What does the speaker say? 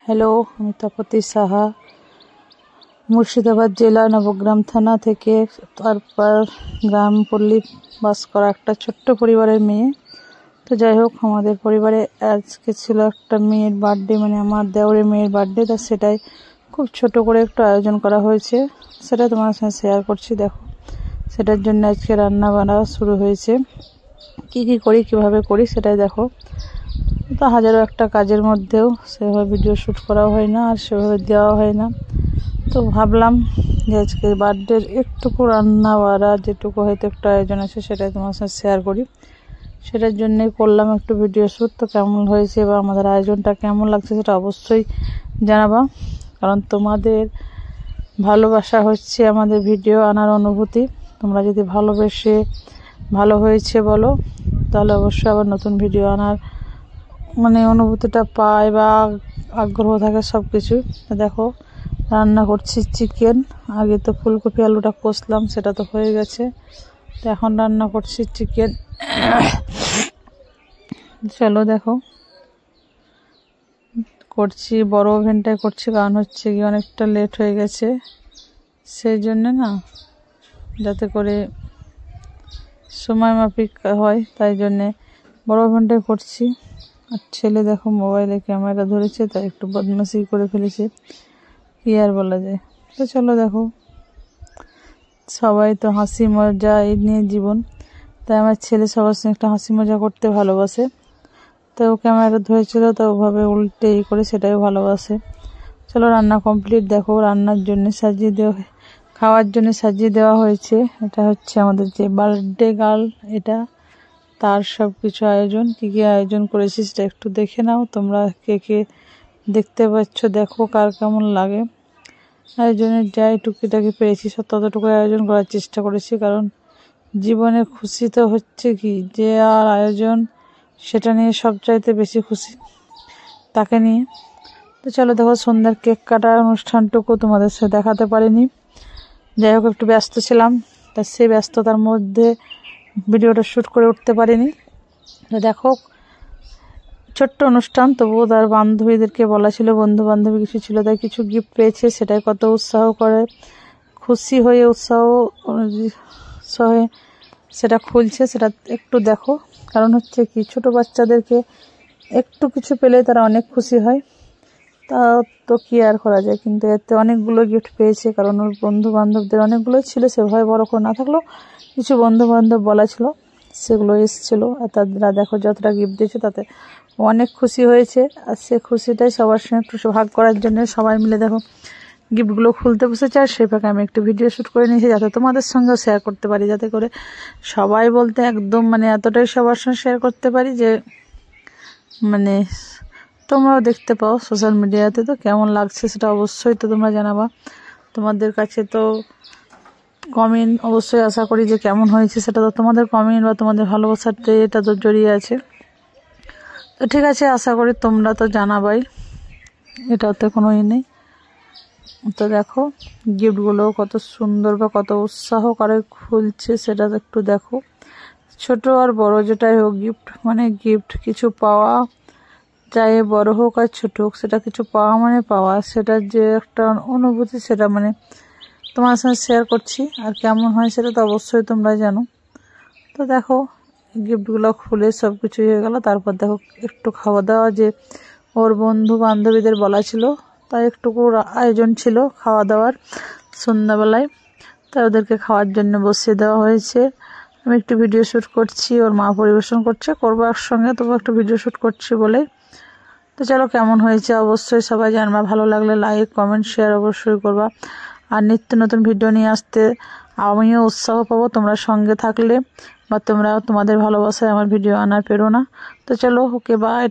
Hello, আমি তপতি সাহা, মুর্শিদাবাদ জেলা নবগ্রাম থানা থেকে তারপর গ্রাম পল্লী বাস করা একটা ছোট্ট পরিবারের মেয়ে। তো যাই হোক, আমাদের পরিবারে আজকে ছিল একটা মেয়ের বার্থডে, মানে আমার দেওরের মেয়ের বার্থডে। তা সেটাই খুব ছোট করে একটু আয়োজন করা হয়েছে, সেটা তোমার সঙ্গে শেয়ার করছি। দেখো, সেটার জন্য আজকে রান্না বান্না শুরু হয়েছে। কি কি করি, কিভাবে করি সেটাই দেখো। তো হাজারো একটা কাজের মধ্যেও সেভাবে ভিডিও শ্যুট করাও হয় না, আর সেভাবে দেওয়া হয় না। তো ভাবলাম যে আজকে বার্থডের একটুকু রান্না বাড়া যেটুকু হয়তো একটু আয়োজন আছে সেটাই তোমার সাথে শেয়ার করি। সেটার জন্যই করলাম একটু ভিডিও শ্যুট। তো কেমন হয়েছে বা আমাদের আয়োজনটা কেমন লাগছে সেটা অবশ্যই জানাবা, কারণ তোমাদের ভালোবাসা হচ্ছে আমাদের ভিডিও আনার অনুভূতি। তোমরা যদি ভালোবেসে ভালো হয়েছে বলো, তাহলে অবশ্যই আবার নতুন ভিডিও আনার মানে অনুভূতিটা পায় বা আগ্রহ থাকে সব কিছু। দেখো, রান্না করছি চিকেন। আগে তো ফুলকপি আলুটা কষলাম, সেটা তো হয়ে গেছে। তো এখন রান্না করছি চিকেন। চলো দেখো, করছি বড় ওভেনটাই করছি, কারণ হচ্ছে কি অনেকটা লেট হয়ে গেছে, সেই জন্যে না, যাতে করে সময় মাফিক হয়, তাই জন্যে বড় ওভেনটাই করছি। আর ছেলে দেখো মোবাইলে ক্যামেরা ধরেছে, তাই একটু বদমাশি করে ফেলেছে, কি আর বলা যায়। তো চলো দেখো, সবাই তো হাসি মজা এই নিয়ে জীবন, তাই আমার ছেলে সবার সঙ্গে একটা হাসি মজা করতে ভালোবাসে। তো ক্যামেরা ধরেছিল, তো ওভাবে উল্টে করে সেটাই ভালোবাসে। চলো, রান্না কমপ্লিট। দেখো, রান্নার জন্য সাজিয়ে দেওয়া, খাওয়ার জন্য সাজিয়ে দেওয়া হয়েছে। এটা হচ্ছে আমাদের যে বার্থডে গার্ল, এটা তার সব কিছু আয়োজন। কী কী আয়োজন করেছি সেটা একটু দেখে নাও। তোমরা কে কে দেখতে পাচ্ছ, দেখো কার কেমন লাগে। আয়োজনের যাই টুকিটাকি পেরেছি সব ততটুকু আয়োজন করার চেষ্টা করেছি, কারণ জীবনে খুশি তো হচ্ছে কি যে আর আয়োজন, সেটা নিয়ে সবচাইতে বেশি খুশি তাকে নিয়ে। তো চলো দেখো, সন্ধ্যার কেক কাটার অনুষ্ঠানটুকু তোমাদের সাথে দেখাতে পারিনি। যাই হোক, একটু ব্যস্ত ছিলাম, তা সেই ব্যস্ততার মধ্যে ভিডিওটা শ্যুট করে উঠতে পারিনি। তো দেখো, ছোট্ট অনুষ্ঠান, তবুও তার বান্ধবীদেরকে বলা ছিল, বন্ধু বান্ধবী কিছু ছিল, তাই কিছু গিফট পেয়েছে। সেটাই কত উৎসাহ করে, খুশি হয়ে উৎসাহে সেটা খুলছে, সেটা একটু দেখো। কারণ হচ্ছে কি, ছোটো বাচ্চাদেরকে একটু কিছু পেলে তারা অনেক খুশি হয়। তা তো কি আর করা যায়, কিন্তু এতে অনেকগুলো গিফট পেয়েছে, কারণ ওর বন্ধু বান্ধবদের অনেকগুলোই ছিল, সেভাবে বড় করে না থাকলেও কিছু বন্ধু বান্ধব বলা ছিল, সেগুলো এসেছিল। আর তারা দেখো যতটা গিফট দিয়েছে তাতে অনেক খুশি হয়েছে। আর সে খুশিটাই সবার সঙ্গে একটু ভাগ করার জন্য সবাই মিলে দেখো গিফটগুলো খুলতে বসেছে। আর সেই ফাঁকে আমি একটু ভিডিও শ্যুট করে নিয়েছি, যাতে তোমাদের সঙ্গেও শেয়ার করতে পারি, যাতে করে সবাই বলতে একদম মানে এতটাই সবার সঙ্গে শেয়ার করতে পারি যে মানে তোমরাও দেখতে পাও সোশ্যাল মিডিয়াতে। তো কেমন লাগছে সেটা অবশ্যই তো তোমরা জানাবা। তোমাদের কাছে তো কমেন্ট অবশ্যই আশা করি যে কেমন হয়েছে, সেটা তো তোমাদের কমেন্ট বা তোমাদের ভালোবাসাতে এটা তো জড়িয়ে আছে। তো ঠিক আছে, আশা করি তোমরা তো জানাবাই, এটাতে কোনো নেই। তো দেখো, গিফটগুলো কত সুন্দর বা কত উৎসাহ করে খুলছে, সেটা একটু দেখো। ছোট আর বড় যেটাই হোক, গিফট মানে গিফট, কিছু পাওয়া, চাই বড় হোক আর ছোট হোক, সেটা কিছু পাওয়া মানে পাওয়া, সেটার যে একটা অনুভূতি, সেটা মানে তোমার সঙ্গে শেয়ার করছি। আর কেমন হয় সেটা তো অবশ্যই তোমরা জানো। তো দেখো, গিফটগুলো খুলে সব কিছু হয়ে গেল। তারপর দেখো, একটু খাওয়া দাওয়া, যে ওর বন্ধু বান্ধবীদের বলা ছিল, তাই একটুকু আয়োজন ছিল খাওয়া দাওয়ার সন্ধ্যাবেলায়। তাই ওদেরকে খাওয়ার জন্য বসিয়ে দেওয়া হয়েছে। আমি একটু ভিডিও শ্যুট করছি, ওর মা পরিবেশন করছে, করবো একসঙ্গে, তবু একটু ভিডিও শ্যুট করছি বলে। তো চলো, কেমন হয়েছে অবশ্যই সবাই জানবা। ভালো লাগলে লাইক কমেন্ট শেয়ার অবশ্যই করবা। আর নিত্য নতুন ভিডিও নিয়ে আসতে আমিও উৎসাহ পাবো, তোমরা সঙ্গে থাকলে বা তোমরা তোমাদের ভালোবাসায় আমার ভিডিও আনার পেরো না। তো চলো, ওকে বাই।